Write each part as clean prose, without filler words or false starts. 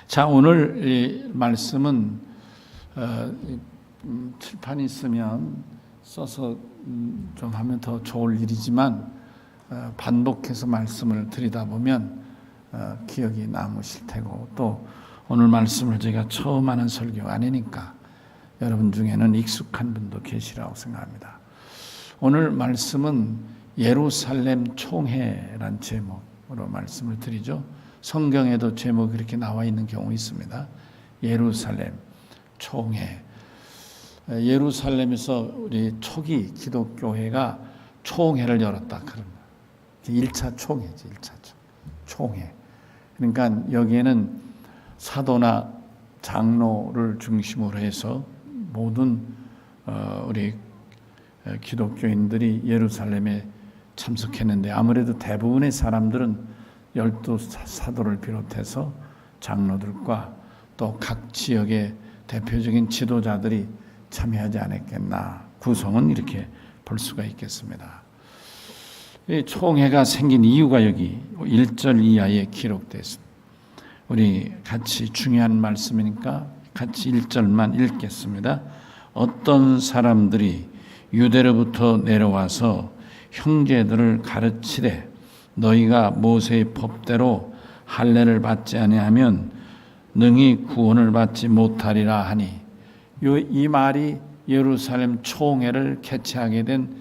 자, 오늘 이 말씀은 칠판이 있으면 써서 좀 하면 더 좋을 일이지만 반복해서 말씀을 드리다 보면 기억이 남으실 테고, 또 오늘 말씀을 제가 처음 하는 설교가 아니니까 여러분 중에는 익숙한 분도 계시라고 생각합니다. 오늘 말씀은 예루살렘 총회란 제목으로 말씀을 드리죠. 성경에도 제목이 이렇게 나와 있는 경우 있습니다. 예루살렘 총회. 예루살렘에서 우리 초기 기독교회가 총회를 열었다 그럽니다. 1차 총회지, 1차 총회. 그러니까 여기에는 사도나 장로를 중심으로 해서 모든 우리 기독교인들이 예루살렘에 참석했는데, 아무래도 대부분의 사람들은 12사도를 비롯해서 장로들과 또 각 지역의 대표적인 지도자들이 참여하지 않았겠나, 구성은 이렇게 볼 수가 있겠습니다. 이 총회가 생긴 이유가 여기 1절 이하에 기록되어 있습니다. 우리 같이 중요한 말씀이니까 같이 1절만 읽겠습니다. 어떤 사람들이 유대로부터 내려와서 형제들을 가르치되 너희가 모세의 법대로 할례를 받지 아니하면 능히 구원을 받지 못하리라 하니, 이 말이 예루살렘 총회를 개최하게 된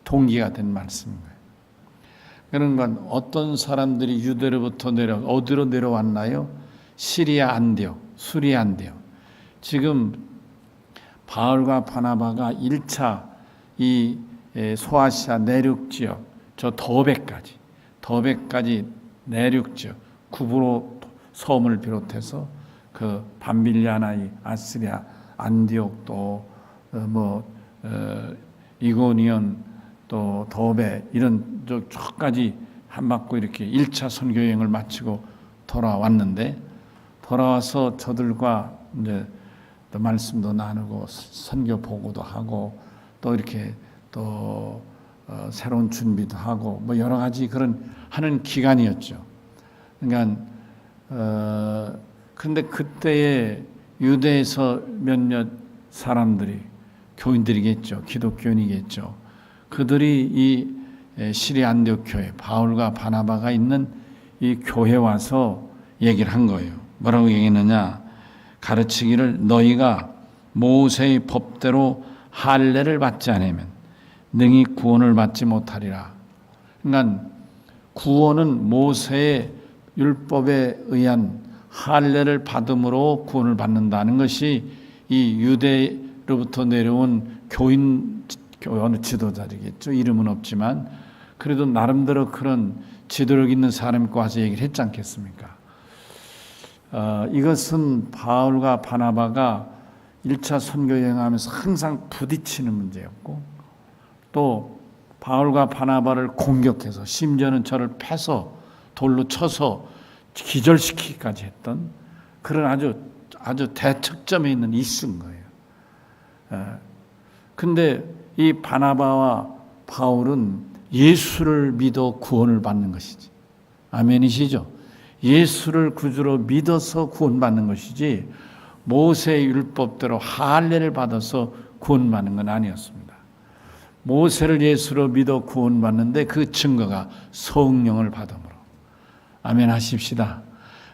동기가 된 말씀입니다. 그런 건 어떤 사람들이 유대로부터 어디로 내려왔나요? 시리아 안디옥, 수리아 안디옥. 지금 바울과 바나바가 1차 이 소아시아 내륙 지역, 저 더베까지 내륙 지역, 구브로 섬을 비롯해서 그 밤빌리아나 아스리아 안디옥, 또 이고니온, 또 더베, 이런 저까지 한바퀴 이렇게 1차 선교 여행을 마치고 돌아왔는데, 돌아와서 저들과 이제 또 말씀도 나누고 선교 보고도 하고 또 이렇게 또 새로운 준비도 하고 뭐 여러 가지 그런 하는 기간이었죠. 그러니까 근데 그때에 유대에서 몇몇 사람들이, 교인들이겠죠, 기독교인이겠죠, 그들이 이 시리아 안디옥 교회, 바울과 바나바가 있는 이 교회에 와서 얘기를 한 거예요. 뭐라고 얘기했느냐? 가르치기를 너희가 모세의 법대로 할례를 받지 않으면 능히 구원을 받지 못하리라. 그러니까 구원은 모세의 율법에 의한 할례를 받음으로 구원을 받는다는 것이 이 유대로부터 내려온 교인, 어느 지도자들이겠죠. 이름은 없지만 그래도 나름대로 그런 지도력 있는 사람과 와서 얘기를 했지 않겠습니까? 이것은 바울과 바나바가 1차 선교 여행하면서 항상 부딪히는 문제였고, 또 바울과 바나바를 공격해서 심지어는 저를 패서 돌로 쳐서 기절시키기까지 했던 그런 아주 대척점에 있는 이슈인 거예요. 근데 이 바나바와 바울은 예수를 믿어 구원을 받는 것이지, 아멘이시죠? 예수를 구주로 믿어서 구원받는 것이지 모세의 율법대로 할례를 받아서 구원받는 건 아니었습니다. 모세를 예수로 믿어 구원받는데 그 증거가 성령을 받음으로. 아멘 하십시다.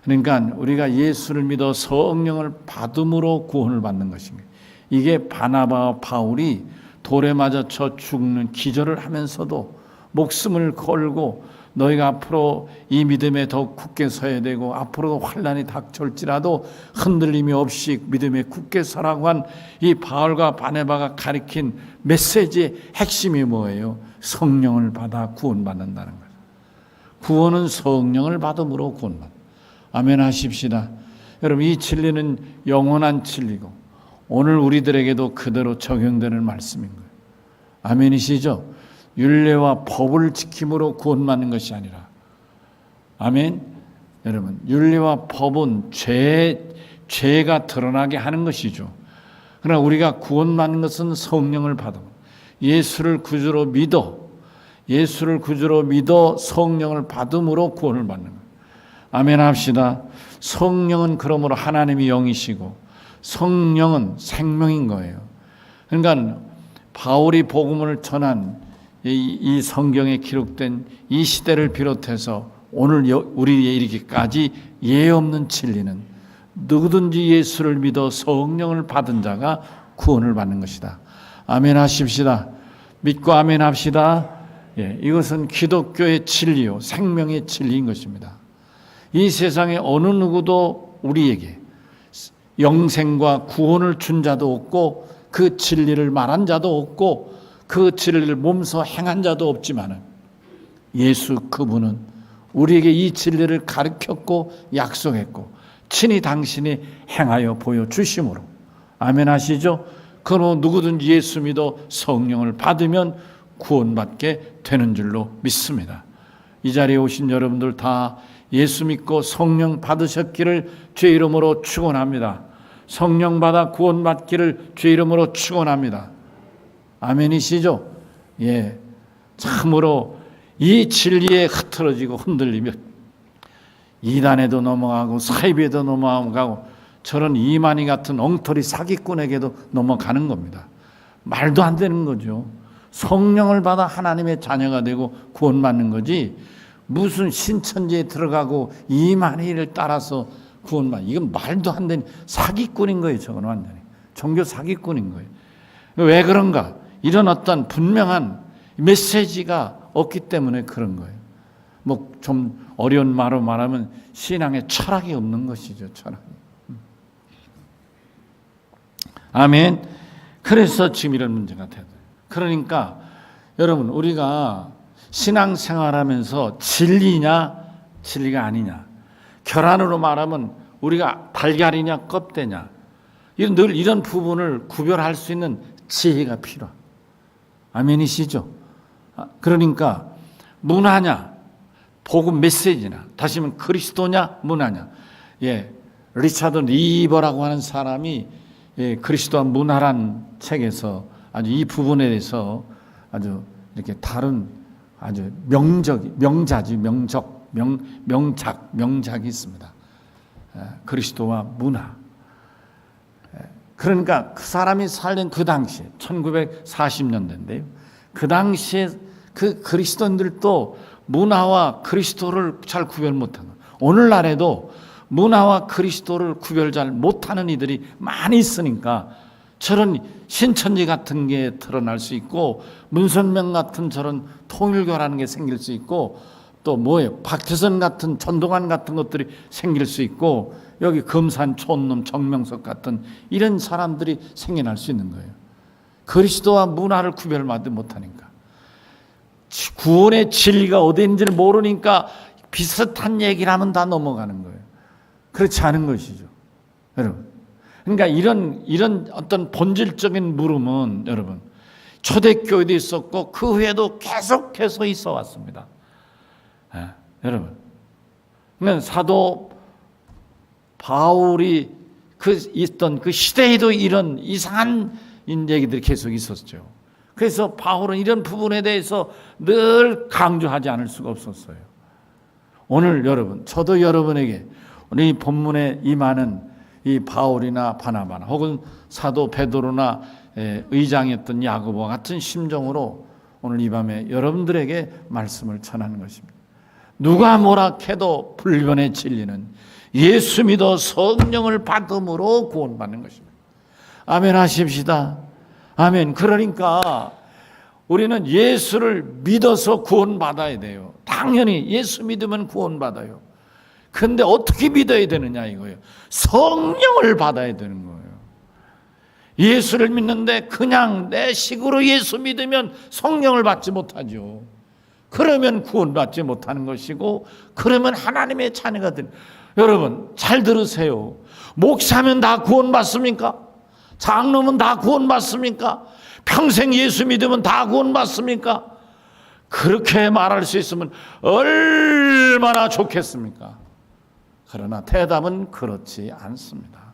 그러니까 우리가 예수를 믿어 성령을 받음으로 구원을 받는 것입니다. 이게 바나바와 바울이 돌에 맞아 쳐 죽는 기절을 하면서도 목숨을 걸고 너희가 앞으로 이 믿음에 더욱 굳게 서야 되고 앞으로도 환난이 닥쳐올지라도 흔들림이 없이 믿음에 굳게 서라고 한 이 바울과 바나바가 가리킨 메시지의 핵심이 뭐예요? 성령을 받아 구원받는다는 거예요. 구원은 성령을 받음으로 구원받는다. 아멘 하십시다. 여러분, 이 진리는 영원한 진리고 오늘 우리들에게도 그대로 적용되는 말씀인 거예요. 아멘이시죠? 율례와 법을 지킴으로 구원받는 것이 아니라, 아멘. 여러분, 율례와 법은 죄가 드러나게 하는 것이죠. 그러나 우리가 구원받는 것은 성령을 받아 예수를 구주로 믿어 성령을 받음으로 구원을 받는 거예요. 아멘 합시다. 성령은 그러므로 하나님이 영이시고 성령은 생명인 거예요. 그러니까 바울이 복음을 전한 이 성경에 기록된 이 시대를 비롯해서 오늘 우리에 이르기까지 예 없는 진리는 누구든지 예수를 믿어 성령을 받은 자가 구원을 받는 것이다. 아멘 하십시다. 믿고 아멘 합시다. 예, 이것은 기독교의 진리요 생명의 진리인 것입니다. 이 세상에 어느 누구도 우리에게 영생과 구원을 준 자도 없고 그 진리를 말한 자도 없고 그 진리를 몸소 행한 자도 없지만 예수 그분은 우리에게 이 진리를 가르쳤고 약속했고 친히 당신이 행하여 보여주심으로 아멘 하시죠? 그러므로 누구든지 예수 믿어 성령을 받으면 구원받게 되는 줄로 믿습니다. 이 자리에 오신 여러분들 다 예수 믿고 성령 받으셨기를 주의 이름으로 축원합니다. 성령 받아 구원받기를 주의 이름으로 축원합니다. 아멘이시죠? 예, 참으로 이 진리에 흐트러지고 흔들리며 이단에도 넘어가고 사이비에도 넘어가고 저런 이만희 같은 엉터리 사기꾼에게도 넘어가는 겁니다. 말도 안 되는 거죠. 성령을 받아 하나님의 자녀가 되고 구원받는 거지 무슨 신천지에 들어가고 이만희를 따라서 구원받는 이건 말도 안 되는 사기꾼인 거예요. 저건 완전히 종교 사기꾼인 거예요. 왜 그런가? 이런 어떤 분명한 메시지가 없기 때문에 그런 거예요. 뭐 좀 어려운 말로 말하면 신앙에 철학이 없는 것이죠. 철학이. 아멘. 그래서 지금 이런 문제가 돼요. 그러니까 여러분 우리가 신앙생활하면서 진리냐 진리가 아니냐 결안으로 말하면 우리가 달걀이냐 껍데냐 늘 이런 부분을 구별할 수 있는 지혜가 필요합니다. 아멘이시죠? 그러니까 문화냐 복음 메시지냐 다시 말하면 그리스도냐 문화냐. 예, 리차드 리버라고 하는 사람이 그리스도와 문화란 책에서 아주 이 부분에 대해서 아주 이렇게 다른 아주 명작이 있습니다. 그리스도와 문화. 그러니까 그 사람이 살던 그 당시에 1940년대인데요. 그 당시에 그 그리스도인들도 문화와 그리스도를 잘 구별 못하는 오늘날에도 문화와 그리스도를 구별 잘 못하는 이들이 많이 있으니까 저런 신천지 같은 게 드러날 수 있고 문선명 같은 저런 통일교라는 게 생길 수 있고 또 뭐예요? 박태선 같은 전동환 같은 것들이 생길 수 있고 여기 금산 촌놈 정명석 같은 이런 사람들이 생겨날 수 있는 거예요. 그리스도와 문화를 구별하지 못하니까 구원의 진리가 어디 있는지를 모르니까 비슷한 얘기를 하면 다 넘어가는 거예요. 그렇지 않은 것이죠, 여러분. 그러니까 이런 어떤 본질적인 물음은 여러분 초대교회도 있었고 그 후에도 계속해서 있어 왔습니다. 여러분, 그러니까 사도 바울이 있던 그 시대에도 이런 이상한 얘기들이 계속 있었죠. 그래서 바울은 이런 부분에 대해서 늘 강조하지 않을 수가 없었어요. 오늘 여러분, 저도 여러분에게 오늘 이 본문에 임하는 이 바울이나 바나바나 혹은 사도 베드로나 의장이었던 야고보와 같은 심정으로 오늘 이 밤에 여러분들에게 말씀을 전하는 것입니다. 누가 뭐라 해도 불변의 진리는 예수 믿어 성령을 받음으로 구원받는 것입니다. 아멘 하십시다. 아멘. 그러니까 우리는 예수를 믿어서 구원받아야 돼요. 당연히 예수 믿으면 구원받아요. 근데 어떻게 믿어야 되느냐 이거예요. 성령을 받아야 되는 거예요. 예수를 믿는데 그냥 내 식으로 예수 믿으면 성령을 받지 못하죠. 그러면 구원받지 못하는 것이고 그러면 하나님의 자녀가 되는. 여러분 잘 들으세요. 목사면 다 구원받습니까? 장로면 다 구원받습니까? 평생 예수 믿으면 다 구원받습니까? 그렇게 말할 수 있으면 얼마나 좋겠습니까? 그러나 대답은 그렇지 않습니다.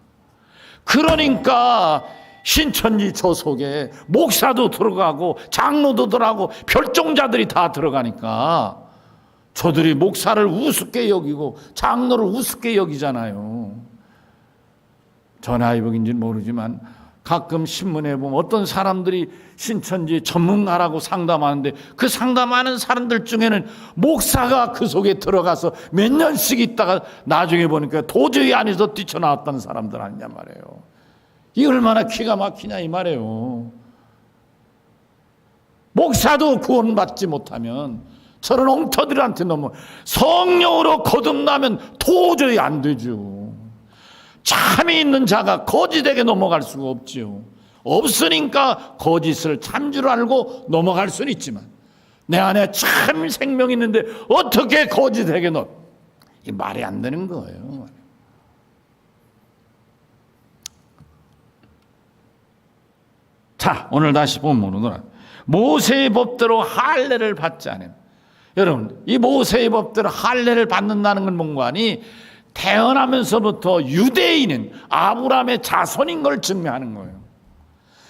그러니까 신천지 저 속에 목사도 들어가고 장로도 들어가고 별종자들이 다 들어가니까 저들이 목사를 우습게 여기고 장로를 우습게 여기잖아요. 전화위복인지는 모르지만 가끔 신문에 보면 어떤 사람들이 신천지 전문가라고 상담하는데 그 상담하는 사람들 중에는 목사가 그 속에 들어가서 몇 년씩 있다가 나중에 보니까 도저히 안에서 뛰쳐나왔다는 사람들 아니냐 말이에요. 이 얼마나 기가 막히냐 이 말이에요. 목사도 구원받지 못하면 저런 엉터들한테 너무 성령으로 거듭나면 도저히 안 되죠. 참이 있는 자가 거짓에게 넘어갈 수가 없지요. 없으니까 거짓을 참줄 알고 넘어갈 수는 있지만 내 안에 참 생명이 있는데 어떻게 거짓에게 이 말이 안 되는 거예요. 자, 오늘 다시 본문으로 돌아. 모세의 법대로 할례를 받지 않으면, 여러분 이 모세의 법대로 할례를 받는다는 건 뭔가 하니 태어나면서부터 유대인은 아브라함의 자손인 걸 증명하는 거예요.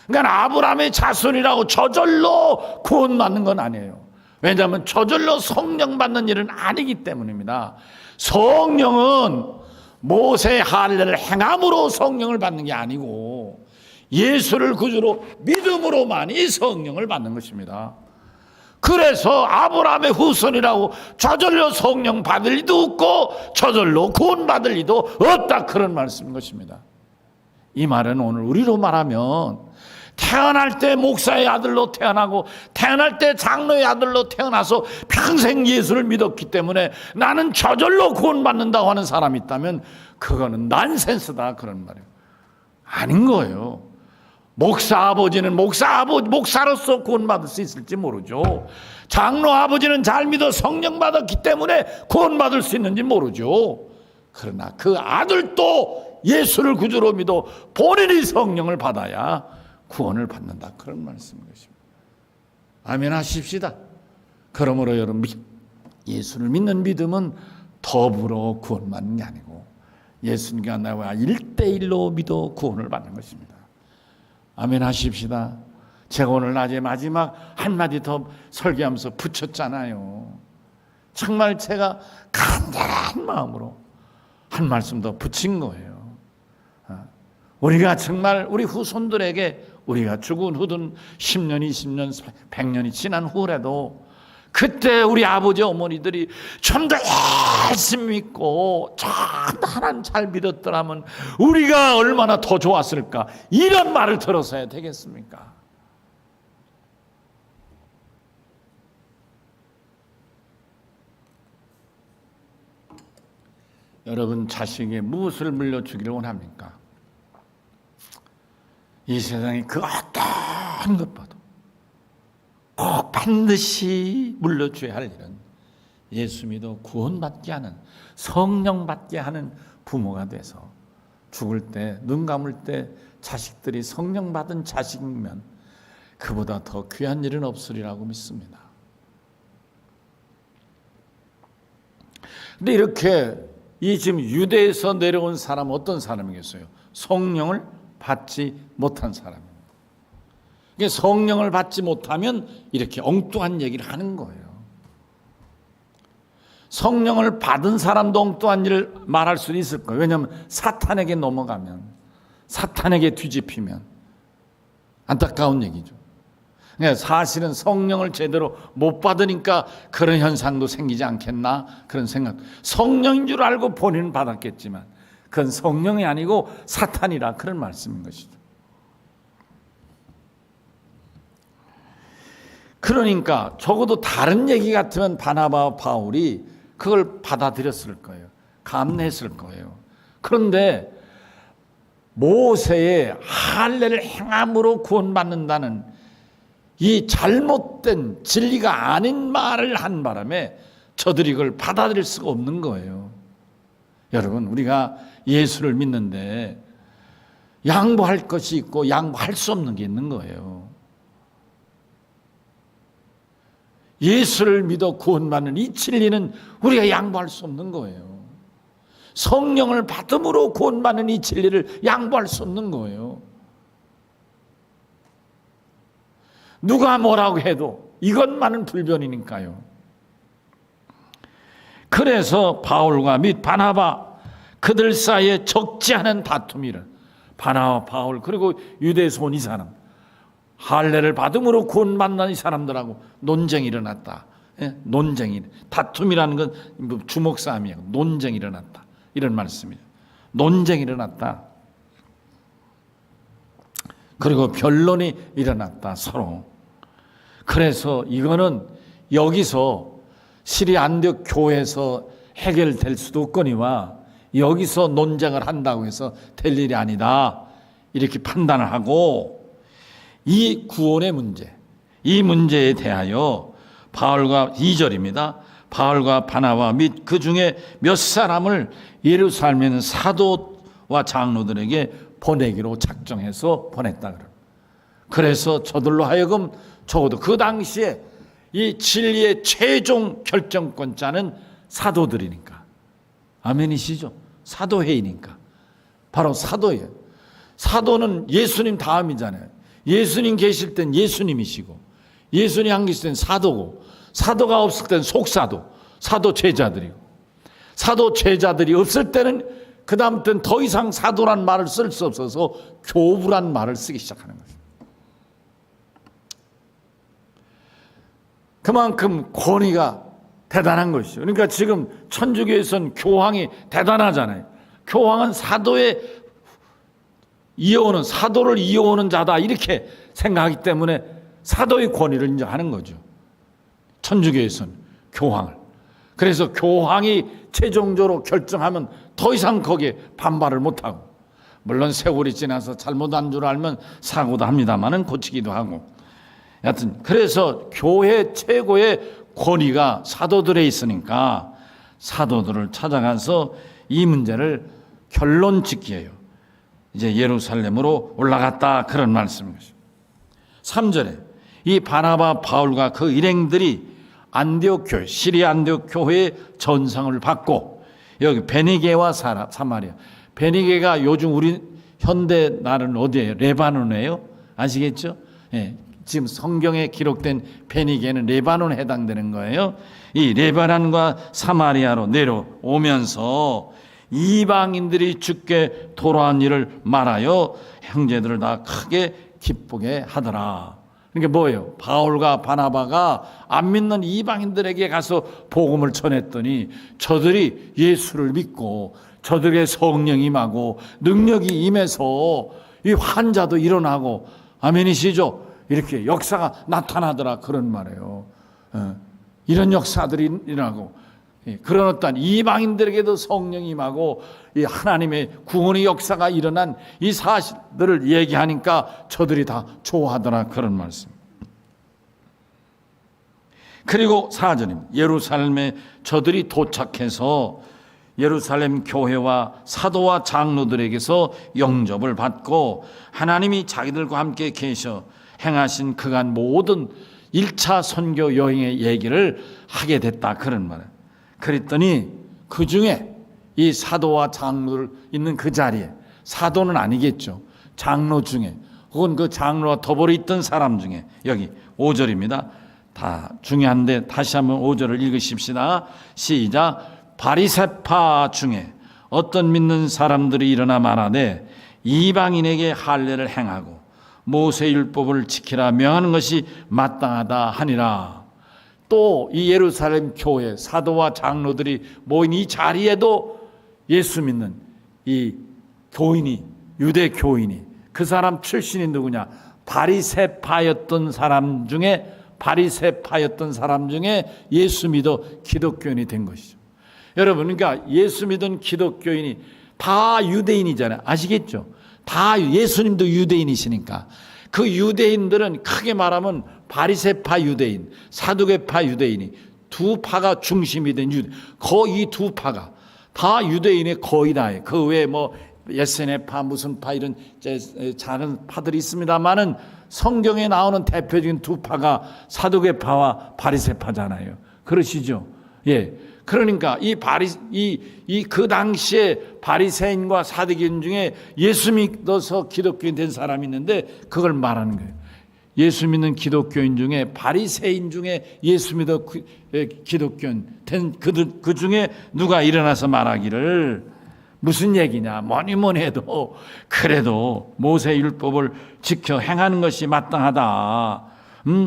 그러니까 아브라함의 자손이라고 저절로 구원받는 건 아니에요. 왜냐하면 저절로 성령 받는 일은 아니기 때문입니다. 성령은 모세의 할례를 행함으로 성령을 받는 게 아니고 예수를 구주로 믿음으로만이 성령을 받는 것입니다. 그래서 아브라함의 후손이라고 저절로 성령 받을 리도 없고 저절로 구원 받을 리도 없다, 그런 말씀인 것입니다. 이 말은 오늘 우리로 말하면 태어날 때 목사의 아들로 태어나고 태어날 때 장로의 아들로 태어나서 평생 예수를 믿었기 때문에 나는 저절로 구원 받는다고 하는 사람이 있다면 그거는 난센스다, 그런 말이에요. 아닌 거예요. 목사 아버지는 목사로서 구원받을 수 있을지 모르죠. 장로 아버지는 잘 믿어 성령 받았기 때문에 구원받을 수 있는지 모르죠. 그러나 그 아들도 예수를 구주로 믿어 본인이 성령을 받아야 구원을 받는다, 그런 말씀인 것입니다. 아멘 하십시다. 그러므로 여러분, 예수를 믿는 믿음은 더불어 구원받는 게 아니고 예수님과 나와 1대1로 믿어 구원을 받는 것입니다. 아멘 하십시다. 제가 오늘 낮에 마지막 한마디 더 설교하면서 붙였잖아요. 정말 제가 간절한 마음으로 한 말씀 더 붙인 거예요. 우리가 정말 우리 후손들에게 우리가 죽은 후든 10년, 20년, 100년이 지난 후라도 그때 우리 아버지 어머니들이 좀 더 열심히 믿고 좀 더 하나님 잘 믿었더라면 우리가 얼마나 더 좋았을까, 이런 말을 들어서야 되겠습니까? 여러분 자식에게 무엇을 물려주기를 원합니까? 이 세상에 그 어떤 것보다 꼭 반드시 물려줘야 할 일은 예수 믿어 구원받게 하는, 성령 받게 하는 부모가 돼서 죽을 때, 눈 감을 때 자식들이 성령 받은 자식이면 그보다 더 귀한 일은 없으리라고 믿습니다. 근데 이렇게 이 지금 유대에서 내려온 사람은 어떤 사람이겠어요? 성령을 받지 못한 사람입니다. 성령을 받지 못하면 이렇게 엉뚱한 얘기를 하는 거예요. 성령을 받은 사람도 엉뚱한 일을 말할 수는 있을 거예요. 왜냐하면 사탄에게 넘어가면, 사탄에게 뒤집히면 안타까운 얘기죠. 그러니까 사실은 성령을 제대로 못 받으니까 그런 현상도 생기지 않겠나, 그런 생각. 성령인 줄 알고 본인은 받았겠지만 그건 성령이 아니고 사탄이라, 그런 말씀인 것이죠. 그러니까 적어도 다른 얘기 같으면 바나바와 바울이 그걸 받아들였을 거예요. 감내했을 거예요. 그런데 모세의 할례를 행함으로 구원받는다는 이 잘못된 진리가 아닌 말을 한 바람에 저들이 이걸 받아들일 수가 없는 거예요. 여러분, 우리가 예수를 믿는데 양보할 것이 있고 양보할 수 없는 게 있는 거예요. 예수를 믿어 구원받는 이 진리는 우리가 양보할 수 없는 거예요. 성령을 받음으로 구원받는 이 진리를 양보할 수 없는 거예요. 누가 뭐라고 해도 이것만은 불변이니까요. 그래서 바울과 및 바나바 그들 사이에 적지 않은 다툼이 일어나. 바나바, 바울, 그리고 유대에서 온 이 사람, 할례를 받음으로 구원 만난 이 사람들하고 논쟁이 일어났다. 예? 논쟁이, 다툼이라는 건 주먹 싸움이에요. 논쟁이 일어났다, 이런 말씀이에요. 논쟁이 일어났다. 그리고 변론이 일어났다, 서로. 그래서 이거는 여기서 시리아 안디옥 교회에서 해결될 수도 없거니와 여기서 논쟁을 한다고 해서 될 일이 아니다, 이렇게 판단을 하고, 이 구원의 문제, 이 문제에 대하여 바울과 2절입니다. 바울과 바나바 및 그 중에 몇 사람을 예루살렘에 있는 사도와 장로들에게 보내기로 작정해서 보냈다. 그래서 저들로 하여금 적어도 그 당시에 이 진리의 최종 결정권자는 사도들이니까, 아멘이시죠? 사도회의니까 바로 사도예요. 사도는 예수님 다음이잖아요. 예수님 계실 땐 예수님이시고, 예수님 안 계실 땐 사도고, 사도가 없을 땐 속사도, 사도 제자들이고, 사도 제자들이 없을 때는 그 다음 때는 더 이상 사도란 말을 쓸 수 없어서 교부란 말을 쓰기 시작하는 거죠. 그만큼 권위가 대단한 것이죠. 그러니까 지금 천주교에서는 교황이 대단하잖아요. 교황은 사도의 이어오는, 사도를 이어오는 자다, 이렇게 생각하기 때문에 사도의 권위를 인정하는 거죠. 천주교에서는 교황을. 그래서 교황이 최종적으로 결정하면 더 이상 거기에 반발을 못하고, 물론 세월이 지나서 잘못한 줄 알면 사고도 합니다만은 고치기도 하고, 여하튼 그래서 교회 최고의 권위가 사도들에 있으니까 사도들을 찾아가서 이 문제를 결론 짓기예요. 이제 예루살렘으로 올라갔다, 그런 말씀이죠. 3절에 이 바나바 바울과 그 일행들이 안디옥 교회, 시리아 안디옥 교회의 전상을 받고, 여기 베니게와 사마리아, 베니게가 요즘 우리 현대 나라는 어디예요? 레바논이에요. 아시겠죠? 예. 지금 성경에 기록된 베니게는 레바논에 해당되는 거예요. 이 레바논과 사마리아로 내려오면서 이방인들이 주께 돌아온 일을 말하여 형제들을 다 크게 기쁘게 하더라. 그러니까 뭐예요? 바울과 바나바가 안 믿는 이방인들에게 가서 복음을 전했더니 저들이 예수를 믿고 저들의 성령이 임하고 능력이 임해서 이 환자도 일어나고, 아멘이시죠? 이렇게 역사가 나타나더라, 그런 말이에요. 이런 역사들이 일어나고, 그런 어떤 이방인들에게도 성령이 임하고 이 하나님의 구원의 역사가 일어난 이 사실들을 얘기하니까 저들이 다 좋아하더라, 그런 말씀. 그리고 4절입니다. 예루살렘에 저들이 도착해서 예루살렘 교회와 사도와 장로들에게서 영접을 받고 하나님이 자기들과 함께 계셔 행하신 그간 모든 1차 선교 여행의 얘기를 하게 됐다, 그런 말이에요. 그랬더니 그 중에 이 사도와 장로들 있는 그 자리에, 사도는 아니겠죠, 장로 중에, 혹은 그 장로와 더불어 있던 사람 중에, 여기 5절입니다. 다 중요한데 다시 한번 5절을 읽으십시다. 시작. 바리새파 중에 어떤 믿는 사람들이 일어나 말하되 이방인에게 할례를 행하고 모세율법을 지키라 명하는 것이 마땅하다 하니라. 또 이 예루살렘 교회 사도와 장로들이 모인 이 자리에도 예수 믿는 이 교인이, 유대 교인이, 그 사람 출신이 누구냐? 바리새파였던 사람 중에 예수 믿어 기독교인이 된 것이죠. 여러분, 그러니까 예수 믿은 기독교인이 다 유대인이잖아요. 아시겠죠? 다 예수님도 유대인이시니까 그 유대인들은 크게 말하면 바리새파 유대인, 사두개파 유대인이 두 파가 중심이 된 유대, 거의 두 파가 다 유대인의 거의 다예요. 그 외에 뭐 예세네파 무슨 파 이런 작은 파들이 있습니다만은 성경에 나오는 대표적인 두 파가 사두개파와 바리새파잖아요. 그러시죠? 예. 그러니까 그 당시에 바리새인과 사두개인 중에 예수 믿어서 기독교인 된 사람이 있는데 그걸 말하는 거예요. 예수 믿는 기독교인 중에 바리새인 중에 예수 믿어 기독교인 된 그 중에 누가 일어나서 말하기를 무슨 얘기냐, 뭐니 해도 그래도 모세 율법을 지켜 행하는 것이 마땅하다.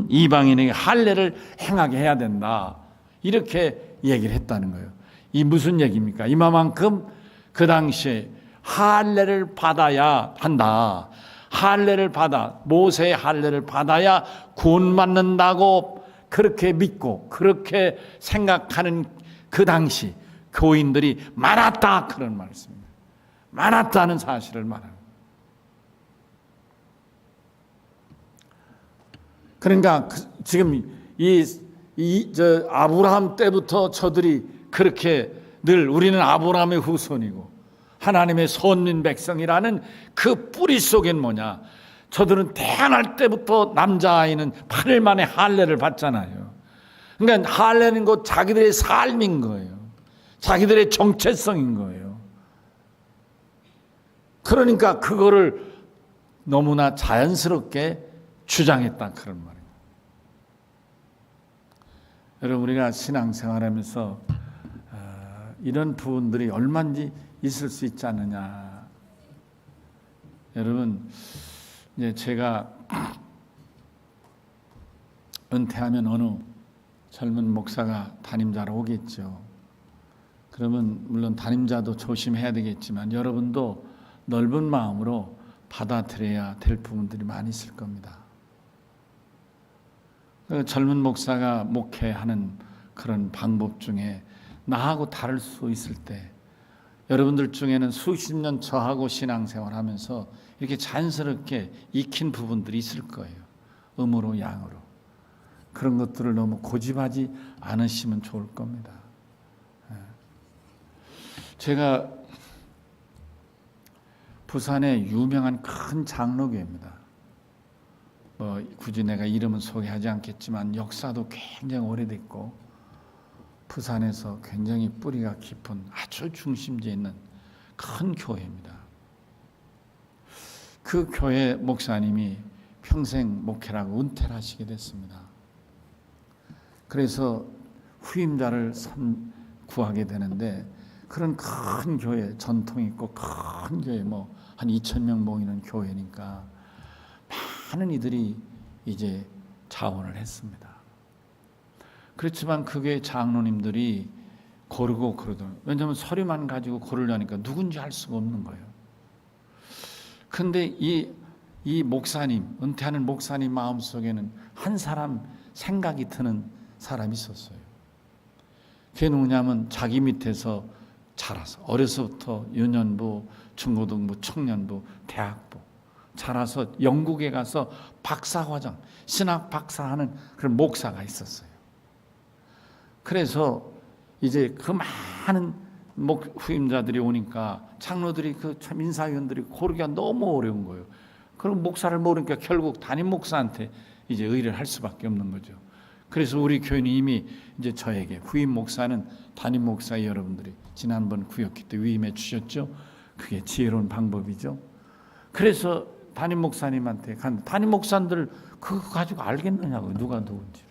이방인에게 할례를 행하게 해야 된다. 이렇게 얘기를 했다는 거예요. 이 무슨 얘기입니까? 이만큼 그 당시에 할례를 받아야 한다. 할례를 받아, 모세의 할례를 받아야 구원받는다고 그렇게 믿고 그렇게 생각하는 그 당시 교인들이 많았다, 그런 말씀입니다. 많았다는 사실을 말합니다. 그러니까 지금 저 아브라함 때부터 저들이 그렇게 늘 우리는 아브라함의 후손이고 하나님의 선민 백성이라는 그 뿌리 속엔 뭐냐? 저들은 태어날 때부터 남자아이는 8일 만에 할례를 받잖아요. 그러니까 할례는 곧 자기들의 삶인 거예요. 자기들의 정체성인 거예요. 그러니까 그거를 너무나 자연스럽게 주장했다, 그런 말이에요. 여러분, 우리가 신앙생활하면서 이런 부분들이 얼마인지 있을 수 있지 않느냐. 여러분, 이제 제가 은퇴하면 어느 젊은 목사가 담임자로 오겠죠. 그러면 물론 담임자도 조심해야 되겠지만 여러분도 넓은 마음으로 받아들여야 될 부분들이 많이 있을 겁니다. 젊은 목사가 목회하는 그런 방법 중에 나하고 다를 수 있을 때 여러분들 중에는 수십 년 저하고 신앙생활하면서 이렇게 자연스럽게 익힌 부분들이 있을 거예요. 음으로 양으로. 그런 것들을 너무 고집하지 않으시면 좋을 겁니다. 제가 부산의 유명한 큰 장로교입니다. 굳이 내가 이름은 소개하지 않겠지만 역사도 굉장히 오래됐고 부산에서 굉장히 뿌리가 깊은 아주 중심지에 있는 큰 교회입니다. 그 교회 목사님이 평생 목회라고 은퇴를 하시게 됐습니다. 그래서 후임자를 구하게 되는데 그런 큰 교회, 전통 있고 큰 교회, 한 2,000명 모이는 교회니까 많은 이들이 이제 자원을 했습니다. 그렇지만 그 교회 장로님들이 고르고 그러더라고요. 왜냐하면 서류만 가지고 고르려니까 누군지 알 수가 없는 거예요. 그런데 이 목사님, 은퇴하는 목사님 마음속에는 한 사람 생각이 드는 사람이 있었어요. 그게 누구냐면 자기 밑에서 자라서 어려서부터 유년부, 중고등부, 청년부, 대학부 자라서 영국에 가서 박사과정, 신학 박사하는 그런 목사가 있었어요. 그래서 이제 그 많은 후임자들이 오니까 장로들이 그 참 인사위원들이 고르기가 너무 어려운 거예요. 그럼 목사를 모르니까 결국 담임 목사한테 이제 의뢰를 할 수밖에 없는 거죠. 그래서 우리 교인이 이미 이제 저에게 후임 목사는 담임 목사 여러분들이 지난번 구역기 때 위임해 주셨죠. 그게 지혜로운 방법이죠. 그래서 담임 목사님한테 간 담임 목사님들 그거 가지고 알겠느냐고 누가 누군지를.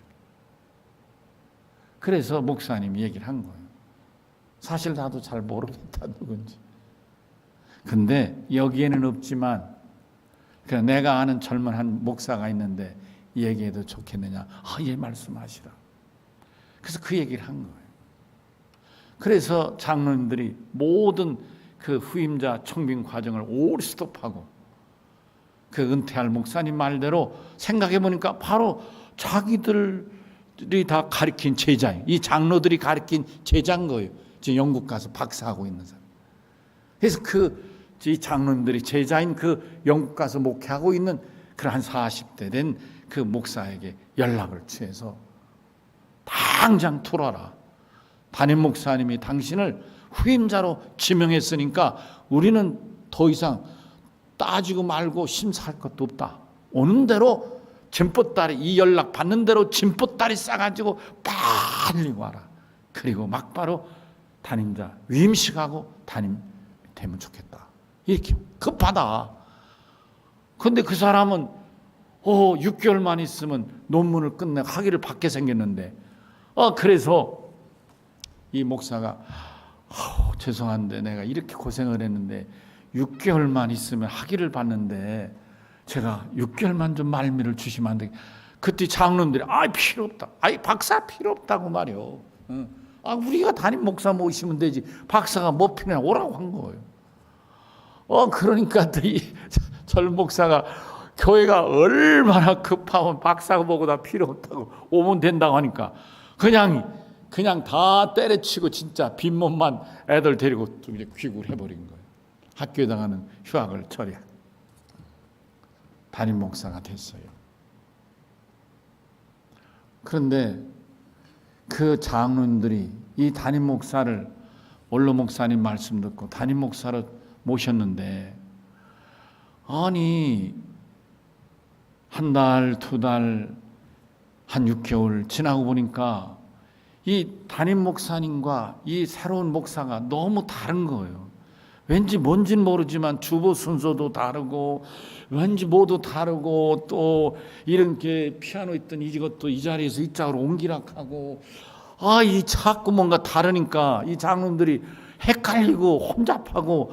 그래서 목사님이 얘기를 한 거예요. 사실 나도 잘 모르겠다 누군지. 근데 여기에는 없지만 그냥 내가 아는 젊은 한 목사가 있는데 얘기해도 좋겠느냐. 예, 말씀하시라. 그래서 그 얘기를 한 거예요. 그래서 장로님들이 모든 그 후임자 청빙 과정을 올 스톱하고 그 은퇴할 목사님 말대로 생각해 보니까 바로 자기들이 다 가르친 제자예요. 이 장로들이 가르친 제자인 거예요. 지금 영국 가서 박사하고 있는 사람. 그래서 이 장로님들이 제자인 그 영국 가서 목회하고 있는 그런 한 40대 된 그 목사에게 연락을 취해서 당장 틀어라. 담임 목사님이 당신을 후임자로 지명했으니까 우리는 더 이상 따지고 말고 심사할 것도 없다. 오는 대로 짐보따리, 이 연락 받는 대로 짐보따리 싸가지고 빨리 와라. 그리고 막바로 담임자 위임식하고 담임 되면 좋겠다. 이렇게 급하다. 그런데 그 사람은 6개월만 있으면 논문을 끝내 학위를 받게 생겼는데, 그래서 이 목사가 죄송한데 내가 이렇게 고생을 했는데 6개월만 있으면 학위를 받는데 제가 6개월만 좀 말미를 주시면 안 되겠어요? 그때 장로님들이 필요 없다. 박사 필요 없다고 말이요. 우리가 담임 목사 모시면 되지. 박사가 뭐 필요해 오라고 한 거예요. 그러니까 이 절 목사가 교회가 얼마나 급하면 박사가 보고다 필요 없다고 오면 된다고 하니까 그냥 다 때려치고 진짜 빈몸만 애들 데리고 좀 이제 귀국을 해버린 거예요. 학교에다가는 휴학을 처리하고 담임 목사가 됐어요. 그런데 그 장로님들이 이 담임 목사를 원로 목사님 말씀 듣고 담임 목사로 모셨는데, 아니 한 달, 두 달, 한 6개월 지나고 보니까 이 담임 목사님과 이 새로운 목사가 너무 다른 거예요. 왠지 뭔지는 모르지만 주보 순서도 다르고 왠지 뭐도 다르고, 또 이런 게 피아노 있던 이것도 이 자리에서 이 짝으로 옮기락하고, 이 자꾸 뭔가 다르니까 이 장로들이 헷갈리고 혼잡하고,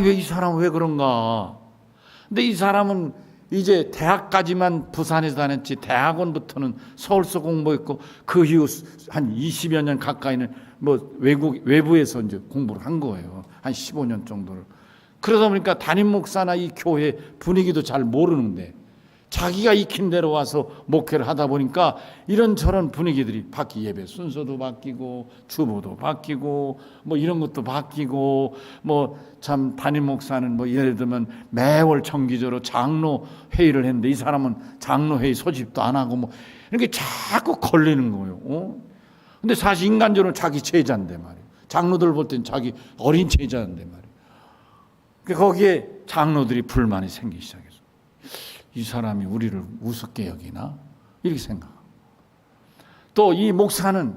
왜 이 사람은 왜 그런가. 근데 이 사람은 이제 대학까지만 부산에서 다녔지 대학원부터는 서울서 공부했고 그 이후 한 20여 년 가까이는 뭐 외부에서 이제 공부를 한 거예요. 한 15년 정도를. 그러다 보니까 담임 목사나 이 교회 분위기도 잘 모르는데 자기가 익힌 대로 와서 목회를 하다 보니까 이런저런 분위기들이 바뀌고, 예배 순서도 바뀌고 주보도 바뀌고 뭐 이런 것도 바뀌고, 뭐 참 담임 목사는 뭐 예를 들면 매월 정기적으로 장로 회의를 했는데 이 사람은 장로 회의 소집도 안 하고 뭐 이렇게 자꾸 걸리는 거예요. 근데 사실 인간적으로 자기 제자인데 말이에요. 장로들 볼 땐 자기 어린 제자인데 말이에요. 그러니까 거기에 장로들이 불만이 생기기 시작했어요. 이 사람이 우리를 우습게 여기나? 이렇게 생각하고. 또 이 목사는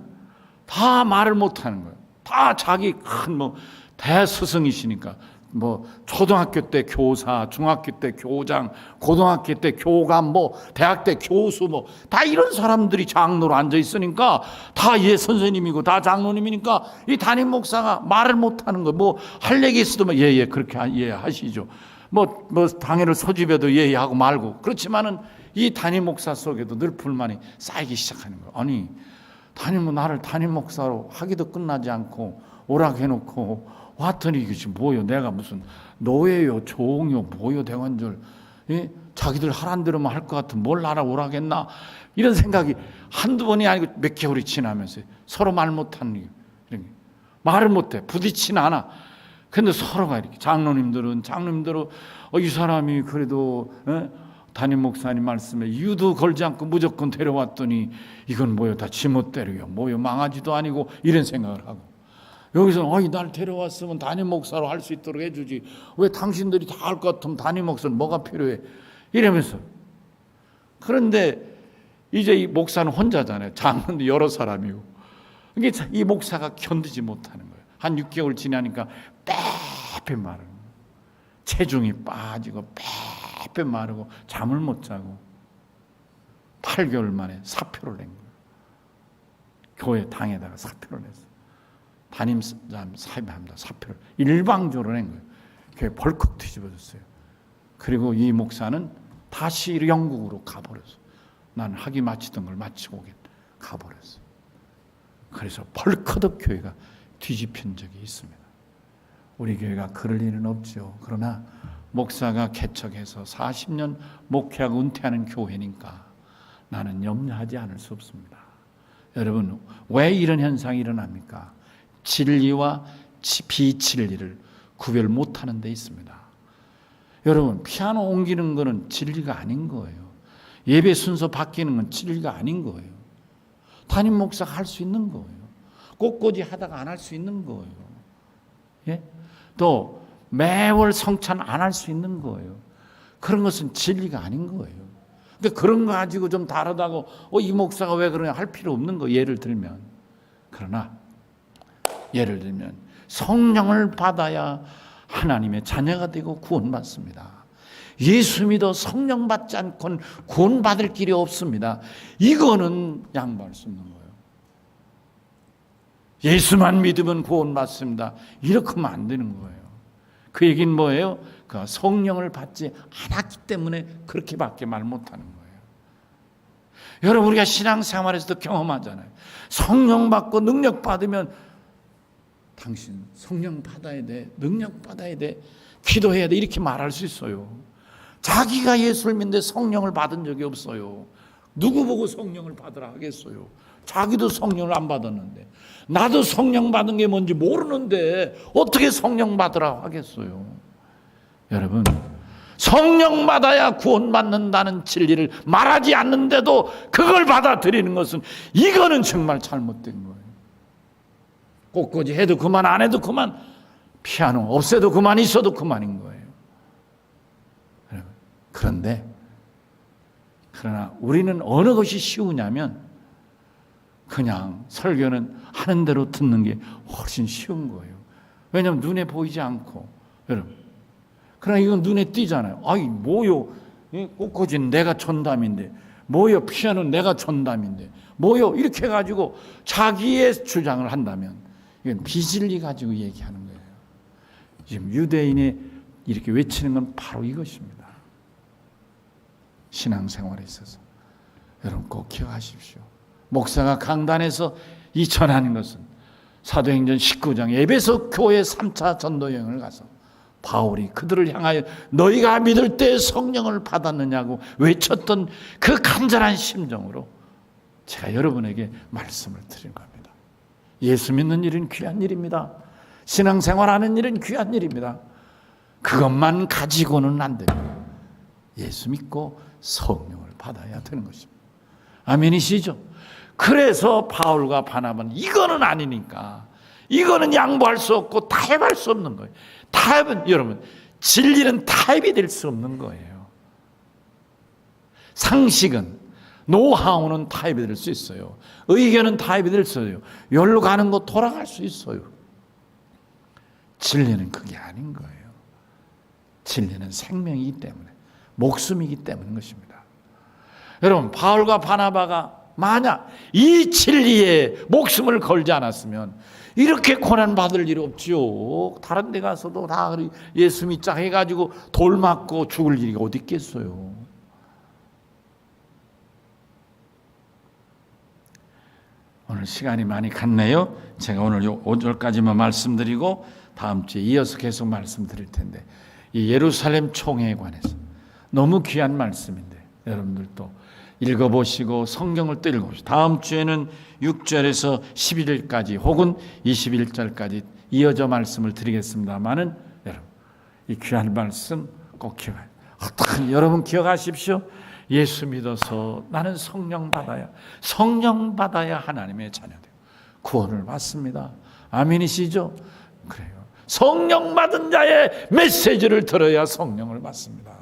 다 말을 못하는 거예요. 다 자기 큰 뭐 대스승이시니까 뭐 초등학교 때 교사, 중학교 때 교장, 고등학교 때 교감, 뭐 대학 때 교수, 뭐 다 이런 사람들이 장로로 앉아 있으니까 다 선생님이고 다 장로님이니까 이 담임 목사가 말을 못하는 거예요. 뭐 할 얘기 있어도 뭐 예 그렇게 하시죠. 뭐 당회를 소집해도 예하고 말고. 그렇지만은 이 담임 목사 속에도 늘 불만이 쌓이기 시작하는 거예요. 아니 담임은 나를 담임 목사로 하기도 끝나지 않고 오라고 해놓고 왔더니 이것이 뭐요? 내가 무슨 노예요, 종요, 뭐요, 대관절. 자기들 하란 대로만 할 것 같은 뭘 나라 오라겠나? 이런 생각이 한두 번이 아니고 몇 개월이 지나면서 서로 말 못하는 이런 게 말을 못해, 부딪히는 않아. 근데 서로가 이렇게 장로님들은 이 사람이 그래도 담임 목사님 말씀에 이유도 걸지 않고 무조건 데려왔더니 이건 뭐요, 다 지멋대로요, 뭐요, 망하지도 아니고 이런 생각을 하고, 여기서 날 데려왔으면 담임 목사로 할 수 있도록 해주지 왜 당신들이 다 할 것 같으면 담임 목사는 뭐가 필요해 이러면서. 그런데 이제 이 목사는 혼자잖아요. 장로도 여러 사람이고. 이게 이 목사가 견디지 못하는 거예요. 한 6개월 지나니까 빼빼 마르고 체중이 빠지고 빼빼 마르고 잠을 못 자고 8개월 만에 사표를 낸 거예요. 교회 당에다가 사표를 냈어요. 담임자님 사임합니다. 사표를 일방적으로 낸 거예요. 교회 벌컥 뒤집어졌어요. 그리고 이 목사는 다시 영국으로 가버렸어요. 나는 학위 마치던 걸 마치고 오겠다 가버렸어요. 그래서 벌컥 교회가 뒤집힌 적이 있습니다. 우리 교회가 그럴 일은 없죠. 그러나 목사가 개척해서 40년 목회하고 은퇴하는 교회니까 나는 염려하지 않을 수 없습니다. 여러분, 왜 이런 현상이 일어납니까? 진리와 비진리를 구별 못하는 데 있습니다. 여러분, 피아노 옮기는 거는 진리가 아닌 거예요. 예배 순서 바뀌는 건 진리가 아닌 거예요. 담임 목사가 할 수 있는 거예요. 꽃꽂이 하다가 안 할 수 있는 거예요. 예? 또 매월 성찬 안 할 수 있는 거예요. 그런 것은 진리가 아닌 거예요. 근데 그런 거 가지고 좀 다르다고 이 목사가 왜 그러냐 할 필요 없는 거예요. 예를 들면. 그러나 예를 들면 성령을 받아야 하나님의 자녀가 되고 구원받습니다. 예수 믿어 성령 받지 않고는 구원받을 길이 없습니다. 이거는 양보할 수 없는 거예요. 예수만 믿으면 구원받습니다. 이렇게 하면 안 되는 거예요. 그 얘기는 뭐예요? 그 성령을 받지 않았기 때문에 그렇게밖에 말 못하는 거예요. 여러분, 우리가 신앙생활에서도 경험하잖아요. 성령 받고 능력 받으면 당신 성령 받아야 돼, 능력 받아야 돼, 기도해야 돼, 이렇게 말할 수 있어요. 자기가 예수를 믿는데 성령을 받은 적이 없어요. 누구 보고 성령을 받으라 하겠어요? 자기도 성령을 안 받았는데, 나도 성령 받은 게 뭔지 모르는데 어떻게 성령 받으라 하겠어요? 여러분, 성령 받아야 구원받는다는 진리를 말하지 않는데도 그걸 받아들이는 것은, 이거는 정말 잘못된 거예요. 꽃꽂이 해도 그만, 안 해도 그만, 피아노 없애도 그만, 있어도 그만인 거예요. 그런데 그러나 우리는 어느 것이 쉬우냐면, 그냥 설교는 하는 대로 듣는 게 훨씬 쉬운 거예요. 왜냐하면 눈에 보이지 않고. 여러분, 그러나 이건 눈에 띄잖아요. 아이, 뭐요? 꽃꽂이는 내가 전담인데, 뭐요? 피아노는 내가 전담인데, 뭐요? 이렇게 해가지고 자기의 주장을 한다면 이건 비진리 가지고 얘기하는 거예요. 지금 유대인이 이렇게 외치는 건 바로 이것입니다. 신앙생활에 있어서 여러분 꼭 기억하십시오. 목사가 강단에서 이 전하는 것은 사도행전 19장 에베소 교회 3차 전도 여행을 가서 바울이 그들을 향하여 너희가 믿을 때 성령을 받았느냐고 외쳤던 그 간절한 심정으로 제가 여러분에게 말씀을 드린 겁니다. 예수 믿는 일은 귀한 일입니다. 신앙생활하는 일은 귀한 일입니다. 그것만 가지고는 안 됩니다. 예수 믿고 성령을 받아야 되는 것입니다. 아멘이시죠? 그래서 바울과 바나바는 이거는 아니니까, 이거는 양보할 수 없고 타협할 수 없는 거예요. 타협은, 여러분, 진리는 타협이 될 수 없는 거예요. 상식은, 노하우는 타협이 될 수 있어요. 의견은 타협이 될 수 있어요. 여기로 가는 거 돌아갈 수 있어요. 진리는 그게 아닌 거예요. 진리는 생명이기 때문에, 목숨이기 때문인 것입니다. 여러분, 바울과 바나바가 만약 이 진리에 목숨을 걸지 않았으면 이렇게 고난받을 일이 없지요. 다른 데 가서도 다 예수 믿자 해가지고 돌 맞고 죽을 일이 어디 있겠어요. 오늘 시간이 많이 갔네요. 제가 오늘 5절까지만 말씀드리고 다음 주에 이어서 계속 말씀드릴 텐데, 이 예루살렘 총회에 관해서 너무 귀한 말씀인데 여러분들도 읽어보시고 성경을 또 읽어보시고, 다음 주에는 6절에서 11절까지 혹은 21절까지 이어져 말씀을 드리겠습니다만은, 여러분 이 귀한 말씀 꼭 기억하세요. 여러분 기억하십시오. 예수 믿어서 나는 성령 받아야 하나님의 자녀 되고 구원을 받습니다. 아멘이시죠? 그래요. 성령 받은 자의 메시지를 들어야 성령을 받습니다.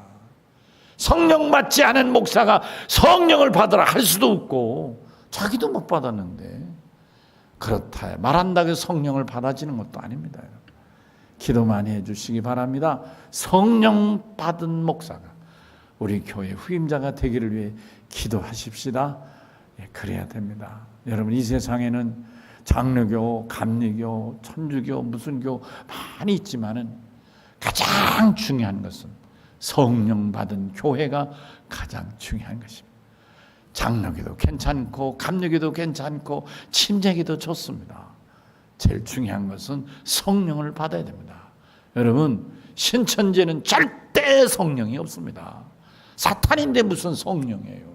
성령 받지 않은 목사가 성령을 받으라 할 수도 없고 자기도 못 받았는데, 그렇다 말한다고 성령을 받아지는 것도 아닙니다. 기도 많이 해주시기 바랍니다. 성령 받은 목사가 우리 교회 후임자가 되기를 위해 기도하십시다. 그래야 됩니다. 여러분, 이 세상에는 장로교, 감리교, 천주교, 무슨 교 많이 있지만은 가장 중요한 것은 성령 받은 교회가 가장 중요한 것입니다. 장로교도 괜찮고 감리교도 괜찮고 침례교도 좋습니다. 제일 중요한 것은 성령을 받아야 됩니다. 여러분, 신천지에는 절대 성령이 없습니다. 사탄인데 무슨 성령이에요.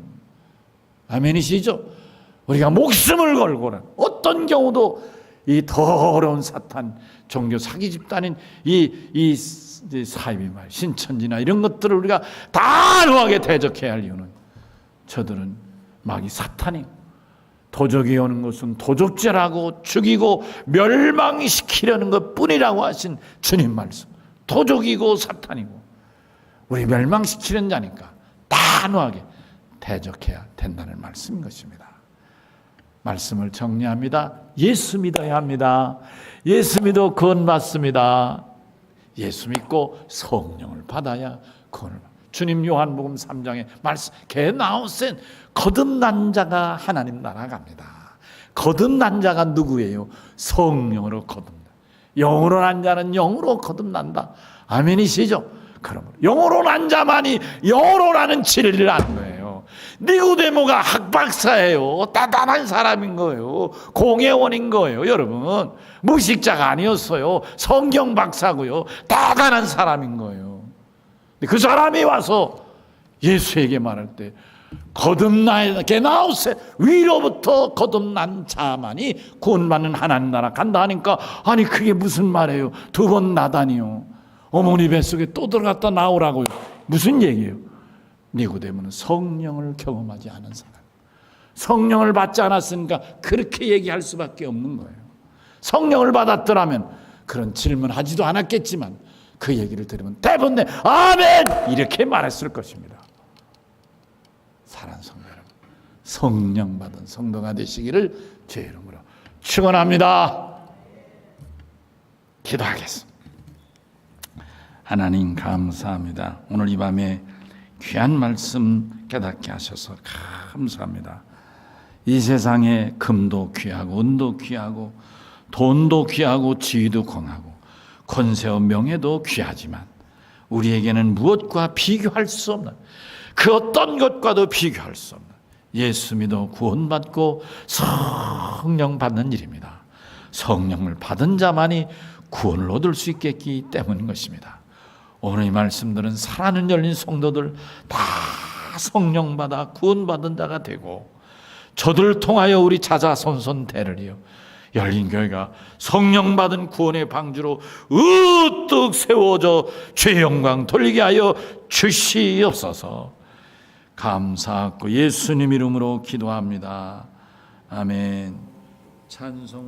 아멘이시죠? 우리가 목숨을 걸고는 어떤 경우도 이 더러운 사탄 종교 사기 집단인 이 사이비말 신천지나 이런 것들을 우리가 단호하게 대적해야 할 이유는, 저들은 막 이 사탄이 도적이 오는 것은 도적죄라고 죽이고 멸망시키려는 것뿐이라고 하신 주님 말씀, 도적이고 사탄이고 우리 멸망시키는 자니까 단호하게 대적해야 된다는 말씀인 것입니다. 말씀을 정리합니다. 예수 믿어야 합니다. 예수 믿어 구원 받습니다. 예수 믿고 성령을 받아야 구원을 받습니다. 주님 요한복음 3장에 말씀, 게나우센, 거듭난 자가 하나님 나라 갑니다. 거듭난 자가 누구예요? 성령으로 거듭나. 영으로 난 자는 영으로 거듭난다. 아멘이시죠? 그러므로 영으로 난 자만이 영으로 나는 진리를 아는 거예요. 니고데모가 학박사예요. 대단한 사람인 거예요. 공회원인 거예요. 여러분, 무식자가 아니었어요. 성경 박사고요. 대단한 사람인 거예요. 그 사람이 와서 예수에게 말할 때 거듭나야 게나우세, 위로부터 거듭난 자만이 구원받는 하나님 나라 간다 하니까, 아니 그게 무슨 말이에요? 2번 나다니요. 어머니 뱃속에 또 들어갔다 나오라고요. 무슨 얘기예요? 니고데모는 성령을 경험하지 않은 사람, 성령을 받지 않았으니까 그렇게 얘기할 수밖에 없는 거예요. 성령을 받았더라면 그런 질문하지도 않았겠지만 그 얘기를 들으면 대부분 아멘 이렇게 말했을 것입니다. 사랑하는 성도 여러분, 성령 받은 성도가 되시기를 주의 이름으로 축원합니다. 기도하겠습니다. 하나님 감사합니다. 오늘 이 밤에 귀한 말씀 깨닫게 하셔서 감사합니다. 이 세상에 금도 귀하고 은도 귀하고 돈도 귀하고 지위도 강하고 권세와 명예도 귀하지만 우리에게는 무엇과 비교할 수 없는, 그 어떤 것과도 비교할 수 없는 예수 믿어 구원받고 성령 받는 일입니다. 성령을 받은 자만이 구원을 얻을 수 있겠기 때문인 것입니다. 오늘 이 말씀들은 살아는 열린 성도들 다 성령 받아 구원받은 자가 되고, 저들을 통하여 우리 자자손손 대를이요 열린 교회가 성령 받은 구원의 방주로 으뜩 세워져 주의 영광 돌리게 하여 주시옵소서. 감사하고 예수님 이름으로 기도합니다. 아멘. 찬송.